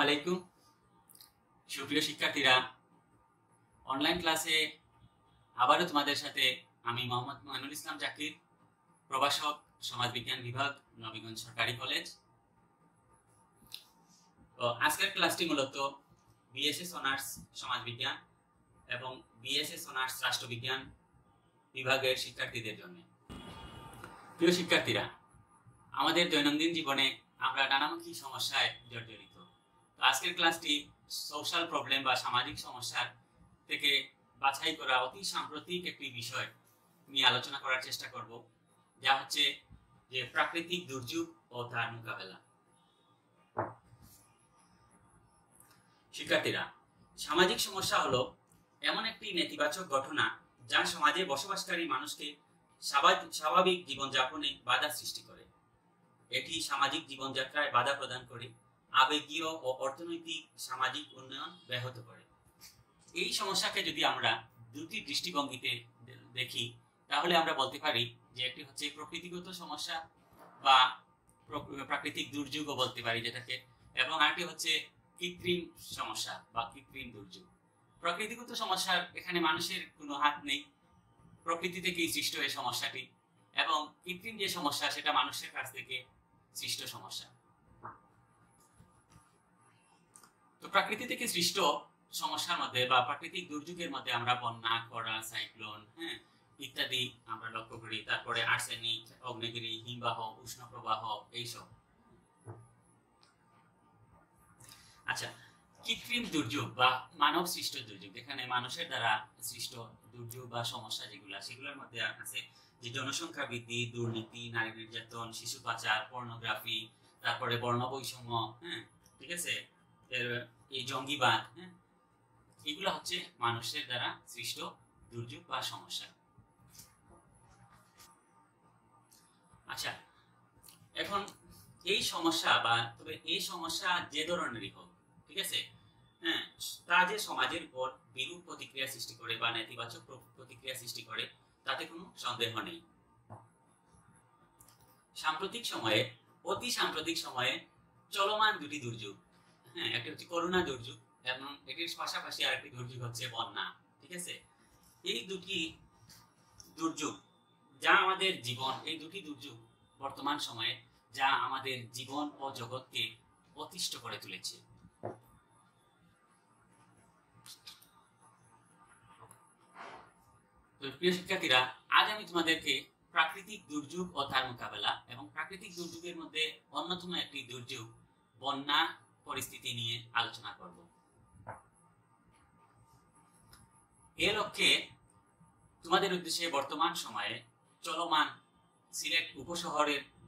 আলাইকুম সুপ্রিয় শিক্ষার্থীরা, অনলাইন ক্লাসে আবারও তোমাদের সাথে আমি মোহাম্মদ মইনুল ইসলাম জাকির, প্রভাষক, সমাজবিজ্ঞান বিভাগ, নবীগঞ্জ সরকারি কলেজ। তো আজকের ক্লাসটি মূলত বিএসএস অনার্স সমাজবিজ্ঞান এবং বিএসএস অনার্স রাষ্ট্রবিজ্ঞান বিভাগের শিক্ষার্থীদের জন্য। প্রিয় শিক্ষার্থীরা, আমাদের দৈনন্দিন জীবনে আমরা নানামুখী সমস্যায় জর্জরিত। তো আজকের ক্লাসটি সোশ্যাল প্রবলেম বা সামাজিক সমস্যার থেকে বাছাই করা অতি সাম্প্রতিক একটি বিষয় নিয়ে আলোচনা করার চেষ্টা করব, যা হচ্ছে যে প্রাকৃতিক দুর্যোগ ও তার মোকাবেলা। শিক্ষার্থীরা, সামাজিক সমস্যা হলো এমন একটি নেতিবাচক ঘটনা যা সমাজে বসবাসকারী মানুষকে স্বাভাবিক জীবনযাপনে বাধা সৃষ্টি করে। এটি সামাজিক জীবনযাত্রায় বাধা প্রদান করে, আবেগীয় ও অর্থনৈতিক সামাজিক উন্নয়ন ব্যাহত করে। এই সমস্যাকে যদি আমরা দুটি দৃষ্টিভঙ্গিতে দেখি, তাহলে আমরা বলতে পারি যে একটি হচ্ছে প্রকৃতিগত সমস্যা বা প্রাকৃতিক দুর্যোগও বলতে পারি যেটাকে, এবং আরেকটি হচ্ছে কৃত্রিম সমস্যা বা কৃত্রিম দুর্যোগ। প্রকৃতিগত সমস্যার এখানে মানুষের কোনো হাত নেই, প্রকৃতি থেকেই সৃষ্ট এই সমস্যাটি, এবং কৃত্রিম যে সমস্যা সেটা মানুষের কাছ থেকে সৃষ্ট সমস্যা। তো প্রকৃতি থেকে সৃষ্ট সমস্যার মধ্যে বা প্রাকৃতিক দুর্যোগের মধ্যে আমরা বন্যা, খরা, সাইক্লোন ইত্যাদি আমরা লক্ষ্য করি। তারপরে আর্সেনিক, অগ্নেয়গিরি, হিমবাহ, উষ্ণ প্রবাহ, এইসব। আচ্ছা, কৃত্রিম দুর্যোগ বা মানব সৃষ্ট দুর্যোগ, এখানে মানুষের দ্বারা সৃষ্ট দুর্যোগ বা সমস্যা সেগুলোর মধ্যে আছে যে জনসংখ্যা বৃদ্ধি, দুর্নীতি, নারী নির্যাতন, শিশু পাচার, পর্নোগ্রাফি, তারপরে বর্ণ বৈষম্য, ঠিক আছে, এই জঙ্গিবাদ, এগুলো হচ্ছে মানুষের দ্বারা সৃষ্ট দুর্যোগ বা সমস্যা। আচ্ছা, এখন এই সমস্যা বা তবে এই সমস্যা যে ধরনেরই হোক, ঠিক আছে, তা যে সমাজের উপর বিরূপ প্রতিক্রিয়া সৃষ্টি করে বা নেতিবাচক প্রতিক্রিয়া সৃষ্টি করে তাতে কোনো সন্দেহ নেই। অতি সাম্প্রতিক সময়ে চলমান দুটি দুর্যোগ, একটি হচ্ছে করোনা দুর্যোগ এবং এটির পাশাপাশি আরেকটি দুর্যোগ হচ্ছে বন্যা, ঠিক আছে। এই দুটি দুর্যোগ যা আমাদের জীবন, এই দুটি দুর্যোগ বর্তমান সময়ে যা আমাদের জীবন ও জগৎকে অতিষ্ঠ করে তুলেছে। প্রিয় শিক্ষার্থীরা, আজ আমি তোমাদেরকে প্রাকৃতিক দুর্যোগ ও তার মোকাবেলা এবং প্রাকৃতিক দুর্যোগের মধ্যে অন্যতম একটি দুর্যোগ বন্যা পরিস্থিতি নিয়ে আলোচনা করব। এর লক্ষ্যে তোমাদের উদ্দেশ্যে বর্তমান সময়ে চলমান সিলেট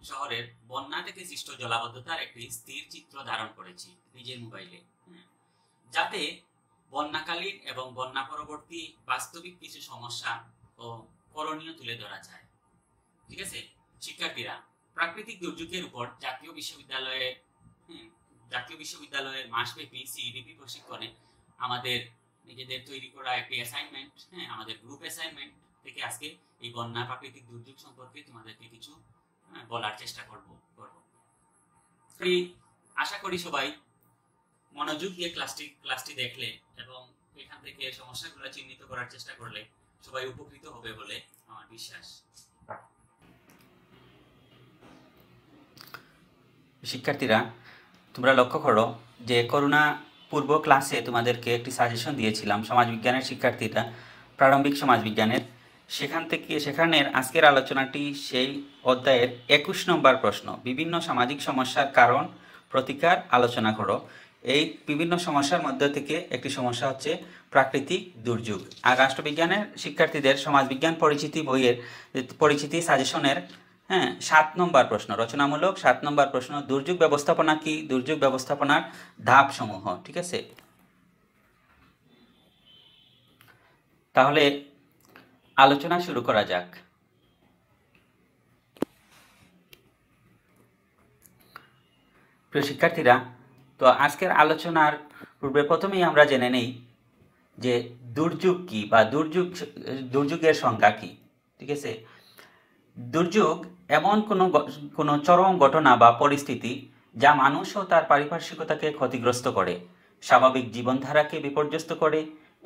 শহরের বন্যা থেকে সৃষ্ট জলাবদ্ধতার একটি স্থির চিত্র ধারণ করেছি নিজের মোবাইলে, যাতে বন্যাকালীন এবং বন্যা পরবর্তী বাস্তবিক কিছু সমস্যা ও করণীয় তুলে ধরা যায়। ঠিক আছে শিক্ষার্থীরা, প্রাকৃতিক দুর্যোগের উপর জাতীয় বিশ্ববিদ্যালয়ের মাসব্যাপী সিইডিপি প্রশিক্ষণে আমাদের নিজেদের তৈরি করা একটি অ্যাসাইনমেন্ট, আমাদের গ্রুপ অ্যাসাইনমেন্ট থেকে আজকে এই বন্যা প্রাকৃতিক দুর্যোগ সম্পর্কে তোমাদেরকে কিছু বলার চেষ্টা করব। আশা করি সবাই মনোযোগ দিয়ে ক্লাসটি দেখলে এবং এখান থেকে সমস্যাগুলো চিহ্নিত করার চেষ্টা করলে সবাই উপকৃত হবে বলে আমার বিশ্বাস। শিক্ষার্থীরা, তোমরা লক্ষ্য করো যে করোনা পূর্ব ক্লাসে তোমাদেরকে একটি সাজেশন দিয়েছিলাম সমাজবিজ্ঞানের শিক্ষার্থীরা, প্রারম্ভিক সমাজবিজ্ঞানের। সেখানের আজকের আলোচনাটি সেই অধ্যায়ের 21 নম্বর প্রশ্ন, বিভিন্ন সামাজিক সমস্যার কারণ প্রতিকার আলোচনা করো। এই বিভিন্ন সমস্যার মধ্যে থেকে একটি সমস্যা হচ্ছে প্রাকৃতিক দুর্যোগ। আর রাষ্ট্রবিজ্ঞানের শিক্ষার্থীদের সমাজবিজ্ঞান পরিচিতি বইয়ের পরিচিতি সাজেশনের 7 নম্বর প্রশ্ন, রচনামূলক 7 নম্বর প্রশ্ন, দুর্যোগ ব্যবস্থাপনা কি, দুর্যোগ ব্যবস্থাপনার ধাপ সমূহ। ঠিক আছে, তাহলে আলোচনা শুরু করা যাক। প্রিয় শিক্ষার্থীরা, তো আজকের আলোচনার পূর্বে প্রথমেই আমরা জেনে নেই যে দুর্যোগ কি বা দুর্যোগের সংজ্ঞা কি। ঠিক আছে, দুর্যোগ এমন কোনো চরম ঘটনা বা পরিস্থিতি যা মানুষ ও তার পারিপার্শ্বিকতাকে ক্ষতিগ্রস্ত করে, স্বাভাবিক জীবনধারাকে বিপর্যস্ত করে,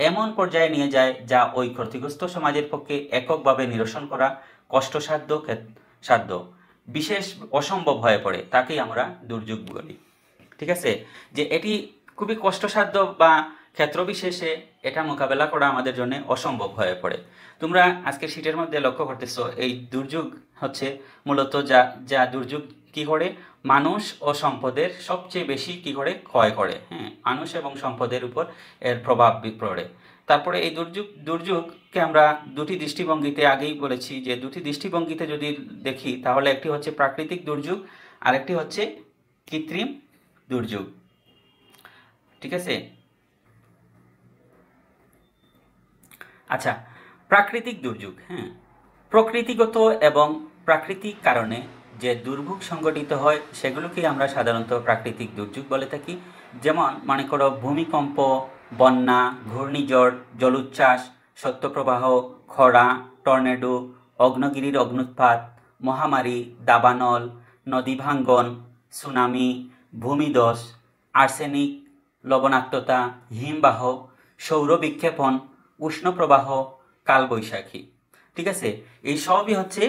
এমন পর্যায়ে নিয়ে যায় যা ওই ক্ষতিগ্রস্ত সমাজের পক্ষে এককভাবে নিরসন করা কষ্টসাধ্য, বিশেষ অসম্ভব হয়ে পড়ে, তাকেই আমরা দুর্যোগ বলি। ঠিক আছে, যে এটি খুবই কষ্টসাধ্য বা ক্ষেত্রবিশেষে এটা মোকাবেলা করা আমাদের জন্য অসম্ভব হয়ে পড়ে। তোমরা আজকে শীটের মধ্যে লক্ষ্য করতেছো এই দুর্যোগ হচ্ছে মূলত যা দুর্যোগ কি করে মানুষ ও সম্পদের সবচেয়ে বেশি কি করে ক্ষয় করে। হ্যাঁ, মানুষ এবং সম্পদের উপর এর প্রভাব পড়ে। তারপরে এই দুর্যোগকে আমরা দুটি দৃষ্টিভঙ্গিতে আগেই বলেছি যে দুটি দৃষ্টিভঙ্গিতে যদি দেখি তাহলে একটি হচ্ছে প্রাকৃতিক দুর্যোগ আর একটি হচ্ছে কৃত্রিম দুর্যোগ। ঠিক আছে, আচ্ছা, প্রাকৃতিক দুর্যোগ। হ্যাঁ, প্রকৃতিগত এবং প্রাকৃতিক কারণে যে দুর্ভোগ সংঘটিত হয় সেগুলোকে আমরা সাধারণত প্রাকৃতিক দুর্যোগ বলে থাকি। যেমন মনে করো ভূমিকম্প, বন্যা, ঘূর্ণিঝড়, জলোচ্ছ্বাস, শৈত্যপ্রবাহ, খরা, টর্নেডো, অগ্নিগিরির অগ্নুৎপাত, মহামারী, দাবানল, নদী ভাঙ্গন, সুনামি, ভূমিধস, আর্সেনিক, লবণাক্ততা, হিমবাহ, সৌর বিক্ষেপণ, উষ্ণপ্রবাহ, কালবৈশাখী। ঠিক আছে, এই সবই হচ্ছে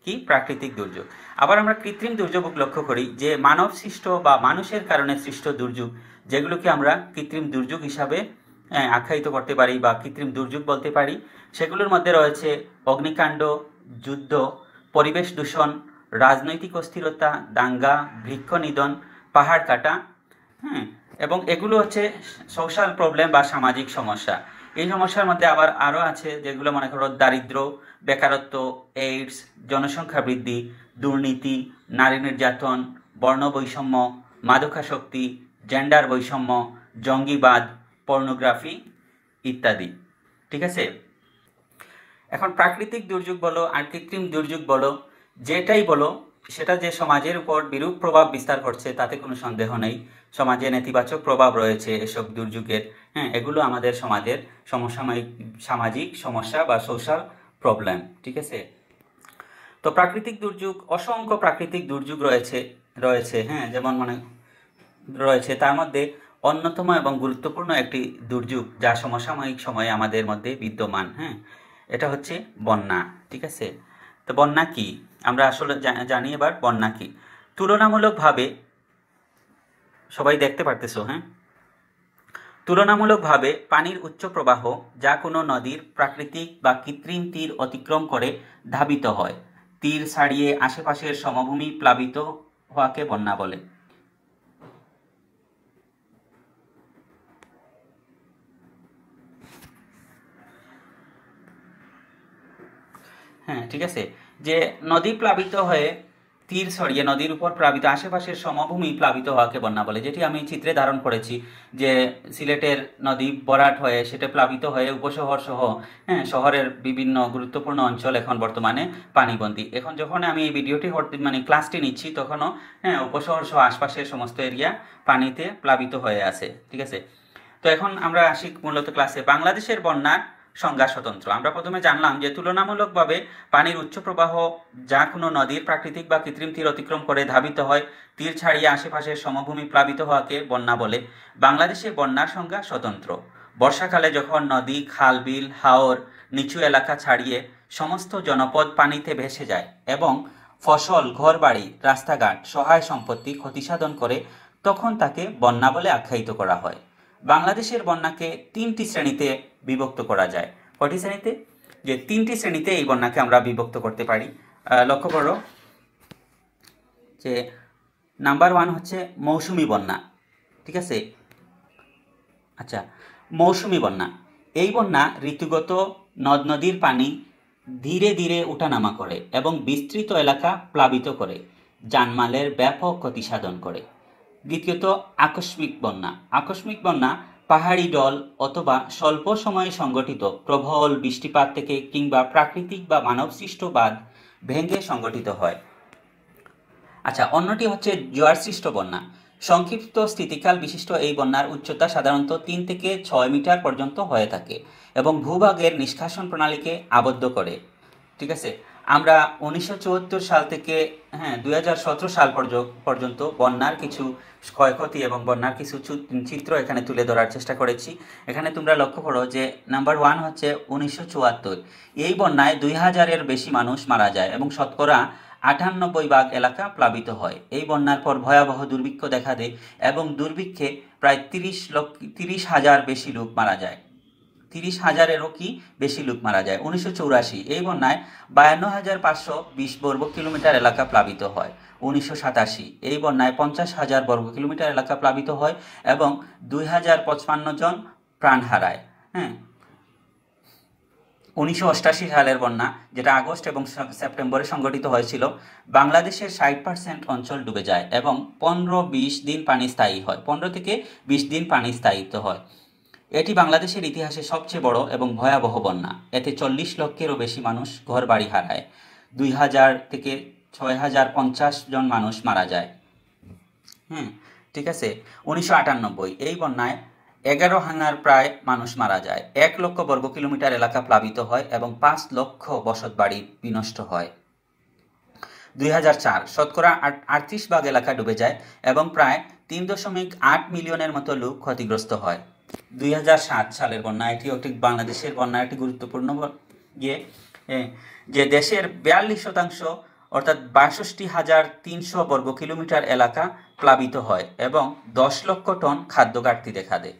কি প্রাকৃতিক দুর্যোগ। আবার আমরা কৃত্রিম দুর্যোগ লক্ষ্য করি যে মানব সৃষ্ট বা মানুষের কারণে সৃষ্ট দুর্যোগ, যেগুলোকে আমরা কৃত্রিম দুর্যোগ হিসাবে আখ্যায়িত করতে পারি বা কৃত্রিম দুর্যোগ বলতে পারি। সেগুলোর মধ্যে রয়েছে অগ্নিকাণ্ড, যুদ্ধ, পরিবেশ দূষণ, রাজনৈতিক অস্থিরতা, দাঙ্গা, বৃক্ষ নিধন, পাহাড় কাটা। হ্যাঁ, এবং এগুলো হচ্ছে সোশ্যাল প্রবলেম বা সামাজিক সমস্যা। এই সমস্যার মধ্যে আবার আরও আছে যেগুলো মনে করো দারিদ্র, বেকারত্ব, এইডস, জনসংখ্যা বৃদ্ধি, দুর্নীতি, নারী নির্যাতন, বর্ণ বৈষম্য, মাদকাসক্তি, জেন্ডার বৈষম্য, জঙ্গিবাদ, পর্নোগ্রাফি ইত্যাদি। ঠিক আছে, এখন প্রাকৃতিক দুর্যোগ বলো আর কৃত্রিম দুর্যোগ বলো, যেটাই বলো সেটা যে সমাজের উপর বিরূপ প্রভাব বিস্তার করছে তাতে কোনো সন্দেহ নেই। সমাজে নেতিবাচক প্রভাব রয়েছে এসব দুর্যোগের। হ্যাঁ, এগুলো আমাদের সমাজের সমসাময়িক সামাজিক সমস্যা বা সোশ্যাল প্রবলেম। ঠিক আছে, তো প্রাকৃতিক দুর্যোগ, অসংখ্য প্রাকৃতিক দুর্যোগ রয়েছে। হ্যাঁ, যেমন মানে রয়েছে তার মধ্যে অন্যতম এবং গুরুত্বপূর্ণ একটি দুর্যোগ যা সমসাময়িক সময়ে আমাদের মধ্যে বিদ্যমান। হ্যাঁ, এটা হচ্ছে বন্যা। ঠিক আছে, তো বন্যা কি আমরা আসলে জানি। এবার বন্যা কি তুলনামূলকভাবে সবাই দেখতে পারতেছো। হ্যাঁ, তুলনামূলকভাবে পানির উচ্চ প্রবাহ যা কোনো নদীর প্রাকৃতিক বা কৃত্রিম তীর অতিক্রম করে ধাবিত হয়, তীর ছাড়িয়ে আশেপাশের সমভূমি প্লাবিত হওয়াকে বন্যা বলে। হ্যাঁ, ঠিক আছে, যে নদী প্লাবিত হয়ে তীর ছড়িয়ে নদীর উপর প্লাবিত আশেপাশের সমভূমি প্লাবিত হওয়াকে বন্যা বলে, যেটি আমি চিত্রে ধারণ করেছি যে সিলেটের নদী বরাট হয়ে সেটা প্লাবিত হয়ে উপশহর সহ শহরের বিভিন্ন গুরুত্বপূর্ণ অঞ্চল এখন বর্তমানে পানিবন্দী। এখন যখন আমি এই ভিডিওটি মানে ক্লাসটি নিচ্ছি তখনও উপশহর সহ আশপাশের সমস্ত এরিয়া পানিতে প্লাবিত হয়ে আছে। ঠিক আছে, তো এখন আমরা আসি মূলত ক্লাসে। বাংলাদেশের বন্যার সংজ্ঞা স্বতন্ত্র। আমরা প্রথমে জানলাম যে তুলনামূলকভাবে পানির উচ্চ প্রবাহ যা কোনো নদীর প্রাকৃতিক বা কৃত্রিম তীর অতিক্রম করে ধাবিত হয়, তীর ছাড়িয়ে আশেপাশের সমভূমি প্লাবিত হওয়াকে বন্যা বলে। বাংলাদেশে বন্যার সংজ্ঞা স্বতন্ত্র। বর্ষাকালে যখন নদী, খাল, বিল, হাওর নিচু এলাকা ছাড়িয়ে সমস্ত জনপদ পানিতে ভেসে যায় এবং ফসল, ঘরবাড়ি, রাস্তাঘাট, সহায় সম্পত্তি ক্ষতিসাধন করে, তখন তাকে বন্যা বলে আখ্যায়িত করা হয়। বাংলাদেশের বন্যাকে তিনটি শ্রেণীতে বিভক্ত করা যায়। কয়টি শ্রেণীতে? যে তিনটি শ্রেণীতে এই বন্যাকে আমরা বিভক্ত করতে পারি। লক্ষ্য করো যে নাম্বার 1 হচ্ছে মৌসুমী বন্যা। ঠিক আছে, আচ্ছা, মৌসুমী বন্যা, এই বন্যা ঋতুগত নদ নদীর পানি ধীরে ধীরে ওঠানামা করে এবং বিস্তৃত এলাকা প্লাবিত করে, জানমালের ব্যাপক ক্ষতি সাধন করে। দ্বিতীয়ত আকস্মিক বন্যা। আকস্মিক বন্যা পাহাড়ি ঢল অথবা স্বল্প সময়ে সংগঠিত প্রবল বৃষ্টিপাত থেকে কিংবা প্রাকৃতিক বা মানবসৃষ্ট বাঁধ ভেঙে সংগঠিত হয়। আচ্ছা, অন্যটি হচ্ছে জোয়ার সৃষ্ট বন্যা। সংক্ষিপ্ত স্থিতিকাল বিশিষ্ট এই বন্যার উচ্চতা সাধারণত 3 থেকে 6 মিটার পর্যন্ত হয়ে থাকে এবং ভূভাগের নিষ্কাশন প্রণালীকে আবদ্ধ করে। ঠিক আছে, আমরা 1974 সাল থেকে 2017 সাল পর্যন্ত বন্যার কিছু ক্ষয়ক্ষতি এবং বন্যার কিছু চিত্র এখানে তুলে ধরার চেষ্টা করেছি। এখানে তোমরা লক্ষ্য করো যে নাম্বার 1 হচ্ছে 1974। এই বন্যায় 2000-এর বেশি মানুষ মারা যায় এবং শতকরা 98% এলাকা প্লাবিত হয়। এই বন্যার পর ভয়াবহ দুর্ভিক্ষ দেখা দেয় এবং দুর্ভিক্ষে প্রায় 30,000 বেশি লোক মারা যায়। 30,000-এরও কি বেশি লোক মারা যায়। 1984 এই বন্যায় 52,520 বর্গ কিলোমিটার এলাকা প্লাবিত হয়। 1987 এই বন্যায় 50,000 বর্গ কিলোমিটার এলাকা প্লাবিত হয় এবং 2055 জন প্রাণ হারায়। 1988 সালের বন্যা, যেটা আগস্ট এবং সেপ্টেম্বরে সংঘটিত হয়েছিল, বাংলাদেশের 60% অঞ্চল ডুবে যায় এবং 15-20 দিন পানি স্থায়ী হয়। 15 থেকে 20 দিন পানি স্থায়িত্ব হয়। এটি বাংলাদেশের ইতিহাসে সবচেয়ে বড় এবং ভয়াবহ বন্যা। এতে 40 লক্ষেরও বেশি মানুষ ঘর বাড়ি হারায়। 2000 থেকে 6050 জন মানুষ মারা যায়। ঠিক আছে। 1998 এই বন্যায় 11,000 প্রায় মানুষ মারা যায়। 1 লক্ষ বর্গ কিলোমিটার এলাকা প্লাবিত হয় এবং 5 লক্ষ বসতবাড়ি বিনষ্ট হয়। 2004 শতকরা 38% এলাকা ডুবে যায় এবং প্রায় 3.8 মিলিয়নের মতো লোক ক্ষতিগ্রস্ত হয়। 2007 সালের বন্যা, এটি একটি বাংলাদেশের বন্যা, একটি গুরুত্বপূর্ণ যে দেশের 42% অর্থাৎ 62,300 বর্গ কিলোমিটার এলাকা প্লাবিত হয় এবং 10 লক্ষ টন খাদ্য ঘাটতি দেখা দেয়।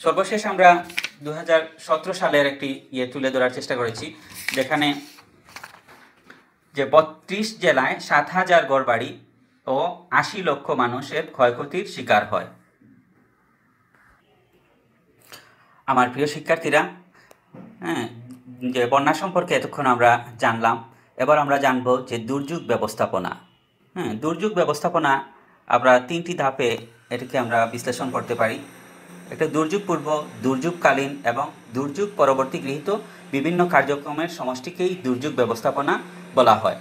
সর্বশেষ আমরা 2017 সালের একটি তুলে ধরার চেষ্টা করেছি, যেখানে যে 32 জেলায় 7,000 ঘরবাড়ি ও 80 লক্ষ মানুষের ক্ষয়ক্ষতির শিকার হয়। আমার প্রিয় শিক্ষার্থীরা, যে বন্যা সম্পর্কে এতক্ষণ আমরা জানলাম, এবার আমরা জানব যে দুর্যোগ ব্যবস্থাপনা। দুর্যোগ ব্যবস্থাপনা আমরা 3টি ধাপে এটাকে আমরা বিশ্লেষণ করতে পারি। একটা দুর্যোগ পূর্ব, দুর্যোগকালীন এবং দুর্যোগ পরবর্তী গৃহীত বিভিন্ন কার্যক্রমের সমষ্টিকেই দুর্যোগ ব্যবস্থাপনা বলা হয়।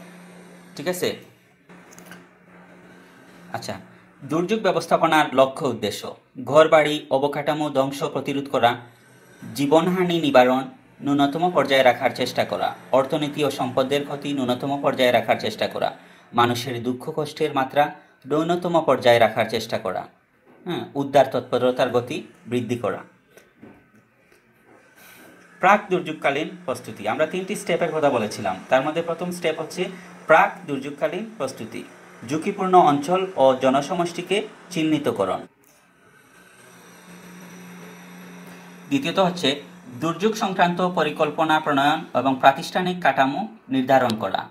ঠিক আছে। আচ্ছা, দুর্যোগ ব্যবস্থাপনার লক্ষ্য উদ্দেশ্য: ঘরবাড়ি অবকাঠামো ধ্বংস প্রতিরোধ করা, জীবনহানি নিবারণ ন্যূনতম পর্যায়ে রাখার চেষ্টা করা, অর্থনীতি ও সম্পদের ক্ষতি ন্যূনতম পর্যায়ে রাখার চেষ্টা করা, মানুষের দুঃখ কষ্টের মাত্রা ন্যূনতম পর্যায়ে রাখার চেষ্টা করা, উদ্ধার তৎপরতার গতি বৃদ্ধি করা। প্রাক দুর্যোগকালীন প্রস্তুতি, আমরা 3টি স্টেপের কথা বলেছিলাম। তার মধ্যে প্রথম স্টেপ হচ্ছে প্রাক দুর্যোগকালীন প্রস্তুতি, ঝুঁকিপূর্ণ অঞ্চল ও জনসমষ্টিকে চিহ্নিতকরণ। দ্বিতীয়ত হচ্ছে দুর্যোগ সংক্রান্ত পরিকল্পনা প্রণয়ন এবং প্রাতিষ্ঠানিক কাঠামো নির্ধারণ করা।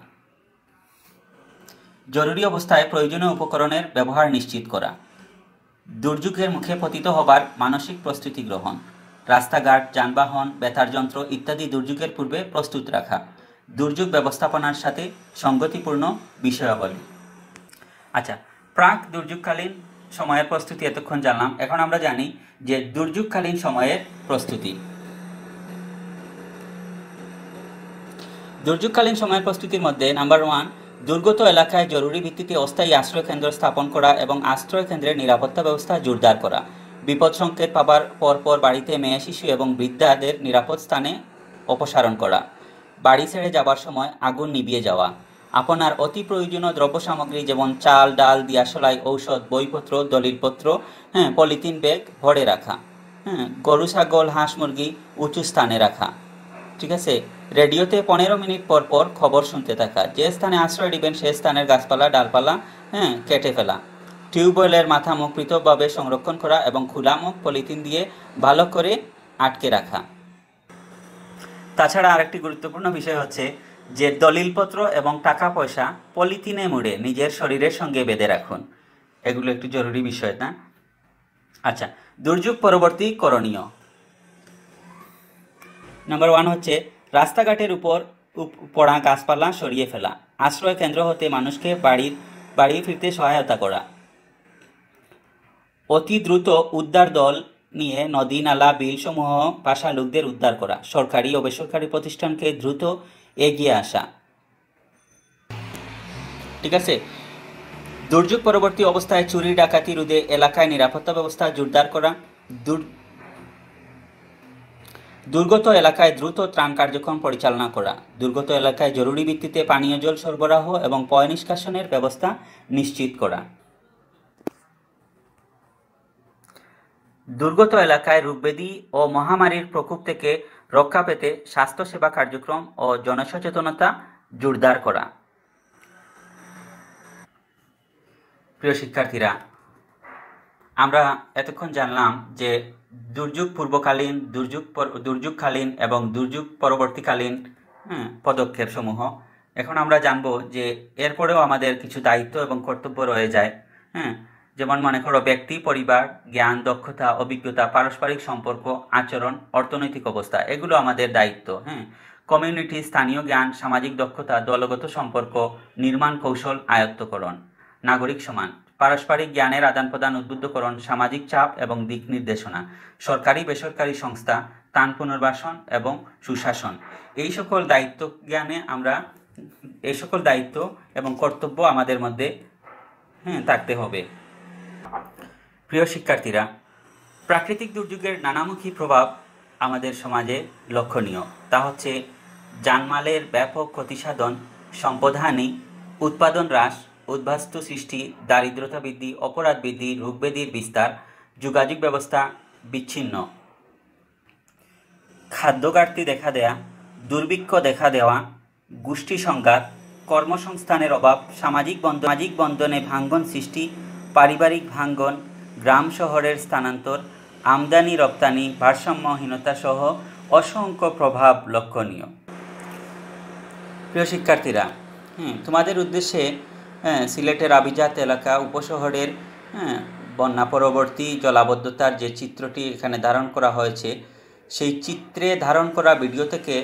জরুরি অবস্থায় প্রয়োজনীয় উপকরণের ব্যবহার নিশ্চিত করা। দুর্যোগের মুখে পতিত হবার মানসিক প্রস্তুতি গ্রহণ। রাস্তাঘাট, যানবাহন, বেতার যন্ত্র ইত্যাদি দুর্যোগের পূর্বে প্রস্তুত রাখা। দুর্যোগ ব্যবস্থাপনার সাথে সঙ্গতিপূর্ণ বিষয়াবলী। আচ্ছা, প্রাক দুর্যোগকালীন সময়ের প্রস্তুতি এতক্ষণ জানলাম। এখন আমরা জানি যে দুর্যোগকালীন সময়ের প্রস্তুতি। দুর্যোগকালীন সময়ের প্রস্তুতির মধ্যে নাম্বার 1, দুর্গত এলাকায় জরুরি ভিত্তিতে অস্থায়ী আশ্রয় কেন্দ্র স্থাপন করা এবং আশ্রয় কেন্দ্রের নিরাপত্তা ব্যবস্থা জোরদার করা। বিপদ সংকেত পাবার পরপর বাড়িতে মেয়ে শিশু এবং বৃদ্ধাদের নিরাপদ স্থানে অপসারণ করা। বাড়ি ছেড়ে যাবার সময় আগুন নিভিয়ে যাওয়া। আপনার অতি প্রয়োজনীয় দ্রব্য সামগ্রী যেমন চাল, ডাল, দিয়াশলাই, ঔষধ, বইপত্র, দলিলপত্র, পলিথিন ব্যাগ ভরে রাখা। গরু, ছাগল, হাঁস, মুরগি উঁচু স্থানে রাখা। ঠিক আছে। রেডিওতে 15 মিনিট পর পর খবর শুনতে থাকা। যে স্থানে আশ্রয় দিবেন সে স্থানের গাছপালা, ডালপালা কেটে ফেলা। টিউবওয়েলের মাথা মুখ পৃথকভাবে সংরক্ষণ করা এবং খোলা মুখ পলিথিন দিয়ে ভালো করে আটকে রাখা। তাছাড়া আরেকটি গুরুত্বপূর্ণ বিষয় হচ্ছে যে দলিলপত্র এবং টাকা পয়সা পলিথিনে মুড়ে নিজের শরীরের সঙ্গে বেঁধে রাখুন। এগুলো একটু জরুরি বিষয়, না? আচ্ছা, দুর্যোগ পরবর্তী করণীয়। নাম্বার 1 হচ্ছে রাস্তাঘাটের উপর পড়া গাছপালা সরিয়ে ফেলা। আশ্রয় কেন্দ্র হতে মানুষকে বাড়ি ফিরতে সহায়তা করা। অতি দ্রুত উদ্ধার দল নিয়ে নদী, নালা, বিল সমূহ ভাসা লোকদের উদ্ধার করা। সরকারি ও বেসরকারি প্রতিষ্ঠানকে দ্রুত এগিয়ে আসা। ঠিক আছে। দুর্যোগ পরবর্তী অবস্থায় চুরি ডাকাতি রোধে এলাকায় নিরাপত্তা ব্যবস্থা জোরদার করা। দুর্গত এলাকায় দ্রুত ত্রাণ কার্যক্রম পরিচালনা করা, দুর্গত এলাকায় জরুরি ভিত্তিতে পানীয় জল সরবরাহ এবং পয় নিষ্কাশনের ব্যবস্থা নিশ্চিত করা। দুর্গত এলাকায় রোগব্যাধি ও মহামারীর প্রকোপ থেকে রক্ষা পেতে স্বাস্থ্যসেবা কার্যক্রম ও জনসচেতনতা জোরদার করা। প্রিয় শিক্ষার্থীরা, আমরা এতক্ষণ জানলাম যে দুর্যোগ পূর্বকালীন, দুর্যোগকালীন এবং দুর্যোগ পরবর্তীকালীন পদক্ষেপ সমূহ। এখন আমরা জানবো যে এরপরেও আমাদের কিছু দায়িত্ব এবং কর্তব্য রয়ে যায়। যেমন মনে করো ব্যক্তি, পরিবার, জ্ঞান, দক্ষতা, অভিজ্ঞতা, পারস্পরিক সম্পর্ক, আচরণ, অর্থনৈতিক অবস্থা, এগুলো আমাদের দায়িত্ব। কমিউনিটি, স্থানীয় জ্ঞান, সামাজিক দক্ষতা, দলগত সম্পর্ক, নির্মাণ কৌশল, আয়ত্তকরণ। নাগরিক সমাজ, পারস্পরিক জ্ঞানের আদান প্রদান, উদ্বুদ্ধকরণ, সামাজিক চাপ এবং দিক নির্দেশনা, সরকারি বেসরকারি সংস্থা, ত্রাণ পুনর্বাসন এবং সুশাসন। এই সকল দায়িত্ব এবং কর্তব্য আমাদের মধ্যে থাকতে হবে। প্রিয় শিক্ষার্থীরা, প্রাকৃতিক দুর্যোগের নানামুখী প্রভাব আমাদের সমাজে লক্ষণীয়। তা হচ্ছে জানমালের ব্যাপক ক্ষতিসাধন, সম্পদহানি, উৎপাদন হ্রাস, উদ্বাস্তু সৃষ্টি, দারিদ্রতা বৃদ্ধি, অপরাধ বৃদ্ধি, রোগব্যাধির বিস্তার, যোগাযোগ ব্যবস্থা বিচ্ছিন্ন, খাদ্য ঘাটতি দেখা দেয়া, দুর্ভিক্ষ দেখা দেওয়া, গোষ্ঠী সংঘাত, কর্মসংস্থানের অভাব, সামাজিক বন্ধনে ভাঙ্গন সৃষ্টি, পারিবারিক ভাঙ্গন, গ্রাম শহরের স্থানান্তর, আমদানি রপ্তানি ভারসাম্যহীনতা সহ অসংখ্য প্রভাব লক্ষণীয়। প্রিয় শিক্ষার্থীরা, তোমাদের উদ্দেশ্যে সিলেটের আভিজাত এলাকা উপশহরের বন্যা পরবর্তী জলাবদ্ধতার যে চিত্রটি এখানে ধারণ করা হয়েছে, সেই চিত্রে ধারণ করা ভিডিও থেকে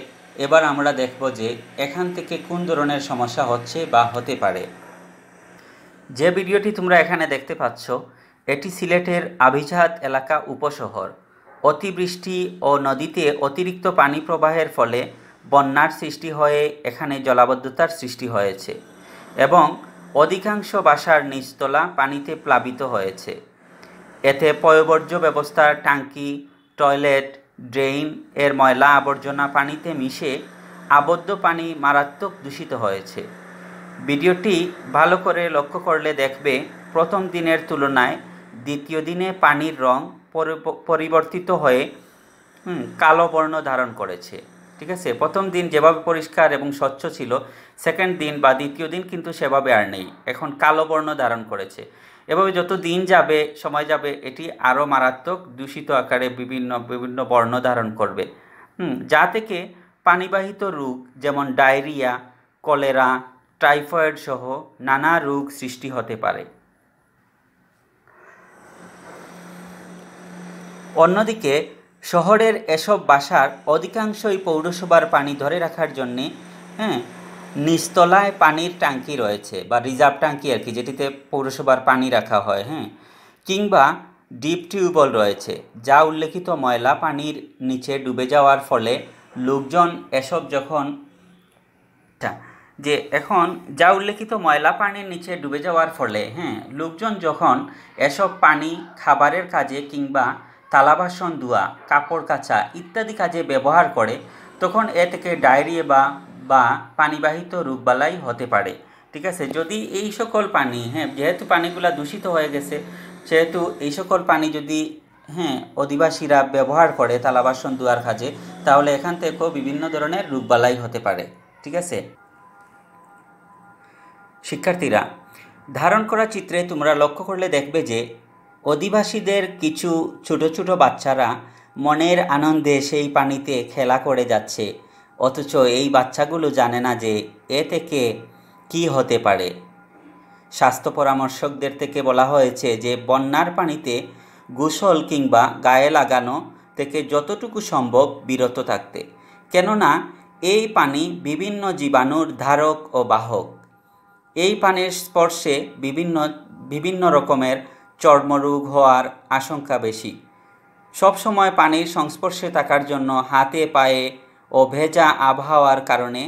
এবার আমরা দেখব যে এখান থেকে কোন ধরনের সমস্যা হচ্ছে বা হতে পারে। যে ভিডিওটি তোমরা এখানে দেখতে পাচ্ছ, এটি সিলেটের আভিজাত এলাকা উপশহর। অতিবৃষ্টি ও নদীতে অতিরিক্ত পানি প্রবাহের ফলে বন্যার সৃষ্টি হয়ে এখানে জলাবদ্ধতার সৃষ্টি হয়েছে এবং অধিকাংশ বাসার নিচতলা পানিতে প্লাবিত হয়েছে। এতে পয়ঃবর্জ্য ব্যবস্থার ট্যাঙ্কি, টয়লেট, ড্রেন এর ময়লা আবর্জনা পানিতে মিশে আবদ্ধ পানি মারাত্মক দূষিত হয়েছে। ভিডিওটি ভালো করে লক্ষ্য করলে দেখবে প্রথম দিনের তুলনায় দ্বিতীয় দিনে পানির রং পরিবর্তিত হয়ে কালো বর্ণ ধারণ করেছে। ঠিক আছে, প্রথম দিন যেভাবে পরিষ্কার এবং স্বচ্ছ ছিল, সেকেন্ড দিন বা দ্বিতীয় দিন কিন্তু সেভাবে আর নেই, এখন কালো বর্ণ ধারণ করেছে। এভাবে যত দিন যাবে, সময় যাবে, এটি আরও মারাত্মক দূষিত আকারে বিভিন্ন বর্ণ ধারণ করবে, যা থেকে পানিবাহিত রোগ যেমন ডায়রিয়া, কলেরা, টাইফয়েড সহ নানা রোগ সৃষ্টি হতে পারে। অন্যদিকে শহরের এসব বাসার অধিকাংশই পৌরসভার পানি ধরে রাখার জন্যে নিচতলায় পানির ট্যাঙ্কি রয়েছে বা রিজার্ভ ট্যাঙ্কি আর কি, যেটিতে পৌরসভার পানি রাখা হয়, কিংবা ডিপ টিউবওয়েল রয়েছে, যা উল্লেখিত ময়লা পানির নিচে ডুবে যাওয়ার ফলে লোকজন এসব যখন ময়লা পানির নিচে ডুবে যাওয়ার ফলে লোকজন যখন এসব পানি খাবারের কাজে কিংবা থালা বাসন ধোয়া, কাপড় কাচা ইত্যাদি কাজে ব্যবহার করে, তখন এ থেকে ডায়রিয়া বা পানিবাহিত রোগবালাই হতে পারে। ঠিক আছে, যদি এই সকল পানি যেহেতু পানিগুলা দূষিত হয়ে গেছে, সেহেতু এই সকল পানি যদি অধিবাসীরা ব্যবহার করে থালা বাসন ধোয়ার কাজে, তাহলে এখান থেকেও বিভিন্ন ধরনের রোগবালাই হতে পারে। ঠিক আছে শিক্ষার্থীরা, ধারণ করা চিত্রে তোমরা লক্ষ্য করলে দেখবে যে অধিবাসীদের কিছু ছোট ছোট বাচ্চারা মনের আনন্দে সেই পানিতে খেলা করে যাচ্ছে, অথচ এই বাচ্চাগুলো জানে না যে এ থেকে কি হতে পারে। স্বাস্থ্য পরামর্শকদের থেকে বলা হয়েছে যে বন্যার পানিতে গোসল কিংবা গায়ে লাগানো থেকে যতটুকু সম্ভব বিরত থাকতে, কেননা এই পানি বিভিন্ন জীবাণুর ধারক ও বাহক। এই পানির স্পর্শে বিভিন্ন রকমের চর্মরোগ হওয়ার আশঙ্কা বেশি। সবসময় পানির সংস্পর্শে থাকার জন্য হাতে, পায়ে ও ভেজা আবহাওয়ার কারণে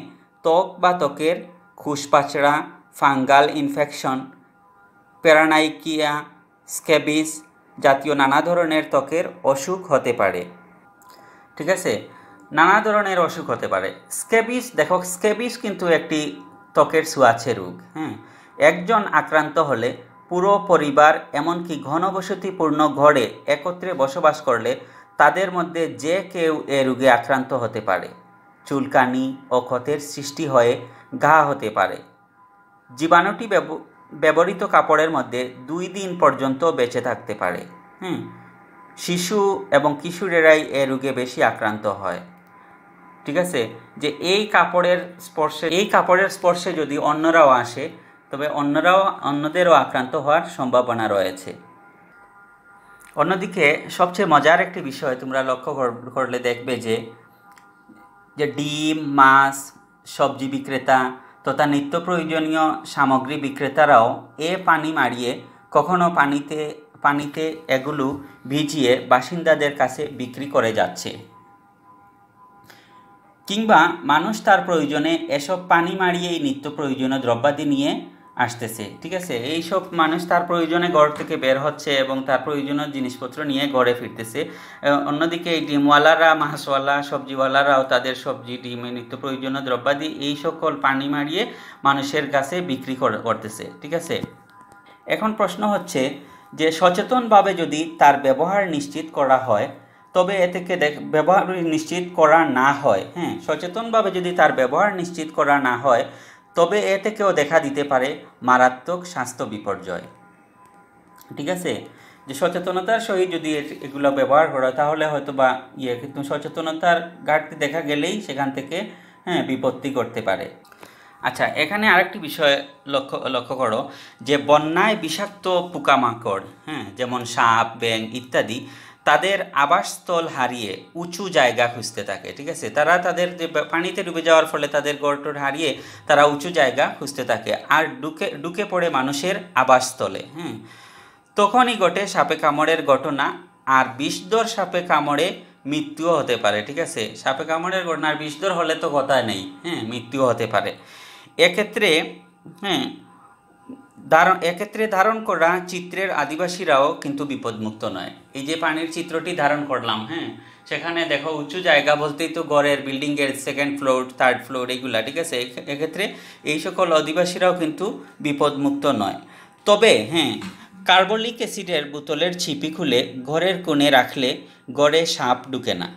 ত্বক বা ত্বকের খুসপাচড়া, ফাঙ্গাল ইনফেকশন, প্যারানাইকিয়া, স্ক্যাবিস জাতীয় নানা ধরনের ত্বকের অসুখ হতে পারে। ঠিক আছে, নানা ধরনের অসুখ হতে পারে। স্ক্যাবিস, দেখো স্ক্যাবিস কিন্তু একটি ত্বকের ছোঁয়াচে রোগ। একজন আক্রান্ত হলে পুরো পরিবার, এমনকি ঘনবসতিপূর্ণ ঘরে একত্রে বসবাস করলে তাদের মধ্যে যে কেউ এ রোগে আক্রান্ত হতে পারে। চুলকানি ও ক্ষতের সৃষ্টি হয়ে ঘা হতে পারে। জীবাণুটি ব্যবহৃত কাপড়ের মধ্যে 2 দিন পর্যন্ত বেঁচে থাকতে পারে। শিশু এবং কিশোরেরাই এ রোগে বেশি আক্রান্ত হয়। ঠিক আছে, যে এই কাপড়ের স্পর্শে যদি অন্যরাও আসে, তবে অন্যদেরও আক্রান্ত হওয়ার সম্ভাবনা রয়েছে। অন্যদিকে সবচেয়ে মজার একটি বিষয় তোমরা লক্ষ্য করলে দেখবে যে ডিম, মাছ, সবজি বিক্রেতা তথা নিত্য প্রয়োজনীয় সামগ্রী বিক্রেতারাও পানি মারিয়ে, কখনো পানিতে এগুলো ভিজিয়ে বাসিন্দাদের কাছে বিক্রি করে যাচ্ছে। কিংবা মানুষ তার প্রয়োজনে এসব পানি মারিয়েই নিত্য প্রয়োজনীয় দ্রব্যাদি নিয়ে আসতেছে। ঠিক আছে, এইসব মানুষ তার প্রয়োজনে ঘর থেকে বের হচ্ছে এবং তার প্রয়োজনীয় জিনিসপত্র নিয়ে ঘরে ফিরতেছে। অন্যদিকে এই ডিমওয়ালারা, মাছওয়ালা, সবজিওয়ালারাও তাদের সবজি, ডিম, নিত্য প্রয়োজনীয় দ্রব্যাদি এই সকল পানি মারিয়ে মানুষের কাছে বিক্রি করতেছে। ঠিক আছে, এখন প্রশ্ন হচ্ছে যে সচেতনভাবে যদি তার ব্যবহার নিশ্চিত করা হয়, তবে এ থেকে ব্যবহার নিশ্চিত করা না হয়, সচেতনভাবে যদি তার ব্যবহার নিশ্চিত করা না হয়, তবে এ থেকেও দেখা দিতে পারে মারাত্মক স্বাস্থ্য বিপর্যয়। ঠিক আছে, যে সচেতনতার সহিত যদি এগুলো ব্যবহার করা, তাহলে হয়তো বা কিন্তু সচেতনতার ঘাটতি দেখা গেলেই সেখান থেকে বিপত্তি করতে পারে। আচ্ছা, এখানে আরেকটি বিষয় লক্ষ্য করো যে বন্যায় বিষাক্ত পোকামাকড়, যেমন সাপ, ব্যাঙ ইত্যাদি, তাদের আবাসস্থল হারিয়ে উঁচু জায়গা খুঁজতে থাকে। ঠিক আছে, তারা তাদের যে পানিতে ডুবে যাওয়ার ফলে তাদের গড়টর হারিয়ে তারা উঁচু জায়গা খুঁজতে থাকে আর ঢুকে পড়ে মানুষের আবাসস্থলে। তখনই ঘটে সাপে কামড়ের ঘটনা, আর বিষধর সাপে কামড়ে মৃত্যুও হতে পারে। ঠিক আছে, সাপে কামড়ের ঘটনা আর বিষধর হলে তো কথা নেই, মৃত্যুও হতে পারে। এক্ষেত্রে ধারণ করা চিত্রের আদিবাসীরাও কিন্তু বিপদমুক্ত নয়। এই যে পানির চিত্রটি ধারণ করলাম, সেখানে দেখো উঁচু জায়গা বলতেই তো ঘরের, বিল্ডিংয়ের 2nd ফ্লোর, 3rd ফ্লোর এগুলা। ঠিক আছে, এক্ষেত্রে এই সকল আদিবাসীরাও কিন্তু বিপদমুক্ত নয়। তবে কার্বলিক অ্যাসিডের বোতলের ছিপি খুলে ঘরের কোণে রাখলে ঘরে সাপ ঢুকে না।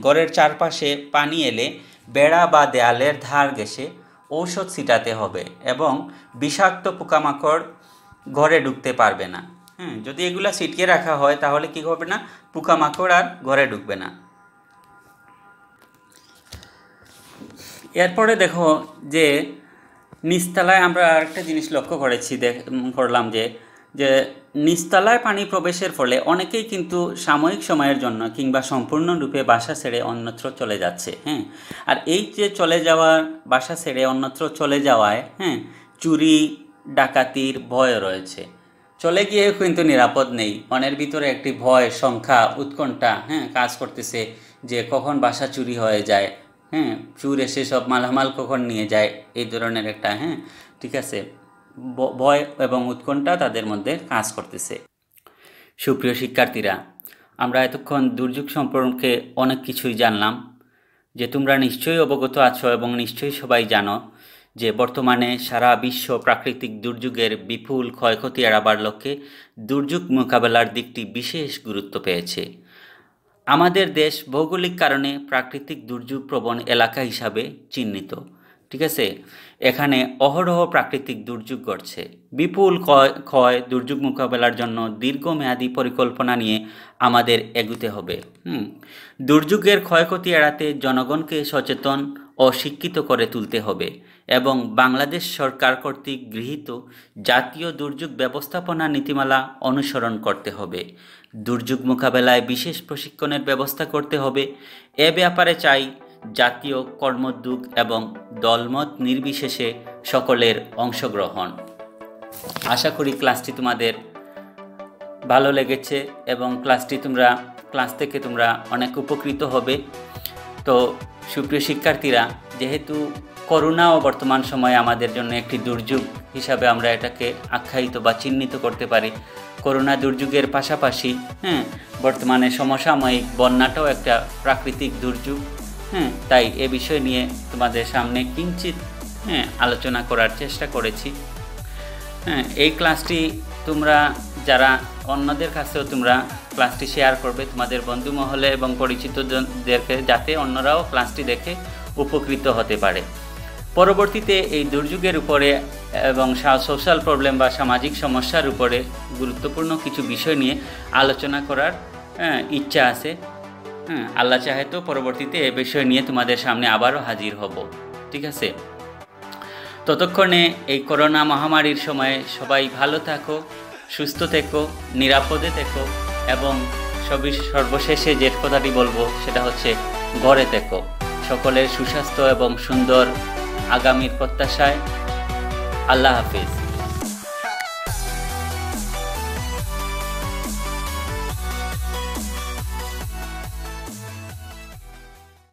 ঘরের চারপাশে পানি এলে বেড়া বা দেয়ালের ধার ঘেঁষে ঔষধ ছিটাতে হবে এবং বিষাক্ত পোকামাকড় ঘরে ঢুকতে পারবে না। যদি এগুলা ছিটিয়ে রাখা হয়, তাহলে কি হবে না, পোকামাকড় আর ঘরে ঢুকবে না। এরপরে দেখো যে নিচতলায় আমরা আরেকটা জিনিস লক্ষ্য করলাম যে নিচতলায় পানি প্রবেশের ফলে অনেকেই কিন্তু সাময়িক সময়ের জন্য কিংবা সম্পূর্ণরূপে বাসা ছেড়ে অন্যত্র চলে যাচ্ছে। আর এই যে বাসা ছেড়ে অন্যত্র চলে যাওয়ায় চুরি ডাকাতির ভয় রয়েছে। চলে গিয়ে কিন্তু নিরাপদ নেই, মনের ভিতরে একটি ভয়, সংখ্যা, উৎকণ্ঠা কাজ করতেছে যে কখন বাসা চুরি হয়ে যায়, চুর এসে সব মালামাল কখন নিয়ে যায়, এই ধরনের একটা ঠিক আছে ভয় এবং উৎকণ্ঠা তাদের মধ্যে কাজ করতেছে। সুপ্রিয় শিক্ষার্থীরা, আমরা এতক্ষণ দুর্যোগ সম্পর্কে অনেক কিছুই জানলাম। যে তোমরা নিশ্চয়ই অবগত আছো এবং নিশ্চয়ই সবাই জানো যে বর্তমানে সারা বিশ্ব প্রাকৃতিক দুর্যোগের বিপুল ক্ষয়ক্ষতি এড়াবার লক্ষ্যে দুর্যোগ মোকাবেলার দিকটি বিশেষ গুরুত্ব পেয়েছে। আমাদের দেশ ভৌগোলিক কারণে প্রাকৃতিক দুর্যোগ প্রবণ এলাকা হিসাবে চিহ্নিত। ঠিক আছে, এখানে অহরহ প্রাকৃতিক দুর্যোগ ঘটছে। বিপুল ক্ষয় দুর্যোগ মোকাবেলার জন্য দীর্ঘমেয়াদী পরিকল্পনা নিয়ে আমাদের এগুতে হবে। দুর্যোগের ক্ষয়ক্ষতি এড়াতে জনগণকে সচেতন ও শিক্ষিত করে তুলতে হবে এবং বাংলাদেশ সরকার কর্তৃক গৃহীত জাতীয় দুর্যোগ ব্যবস্থাপনা নীতিমালা অনুসরণ করতে হবে। দুর্যোগ মোকাবেলায় বিশেষ প্রশিক্ষণের ব্যবস্থা করতে হবে। এ ব্যাপারে চাই জাতীয় কর্মোদ্যোগ এবং দলমত নির্বিশেষে সকলের অংশগ্রহণ। আশা করি ক্লাসটি তোমাদের ভালো লেগেছে এবং ক্লাস থেকে তোমরা অনেক উপকৃত হবে। তো সুপ্রিয় শিক্ষার্থীরা, যেহেতু করোনাও বর্তমান সময়ে আমাদের জন্য একটি দুর্যোগ হিসাবে আমরা এটাকে আখ্যায়িত বা চিহ্নিত করতে পারি। করোনা দুর্যোগের পাশাপাশি বর্তমানে সমসাময়িক বন্যাটাও একটা প্রাকৃতিক দুর্যোগ। তাই এ বিষয় নিয়ে তোমাদের সামনে কিঞ্চিত আলোচনা করার চেষ্টা করেছি। এই ক্লাসটি তোমরা যারা অন্যদের কাছেও তোমরা ক্লাসটি শেয়ার করবে তোমাদের বন্ধু মহলে এবং পরিচিতদেরকে, যাতে অন্যরাও ক্লাসটি দেখে উপকৃত হতে পারে। পরবর্তীতে এই দুর্যোগের উপরে এবং সোশ্যাল প্রবলেম বা সামাজিক সমস্যার উপরে গুরুত্বপূর্ণ কিছু বিষয় নিয়ে আলোচনা করার ইচ্ছা আছে। আল্লাহ চাহে তো পরবর্তীতে এ বিষয় নিয়ে তোমাদের সামনে আবারও হাজির হব। ঠিক আছে, ততক্ষণে এই করোনা মহামারীর সময়ে সবাই ভালো থাকো, সুস্থ থেকো, নিরাপদে থেকো এবং সর্বশেষে যে কথাটি বলবো সেটা হচ্ছে ঘরে থেকো। সকলের সুস্বাস্থ্য এবং সুন্দর আগামীর প্রত্যাশায় আল্লাহ হাফিজ।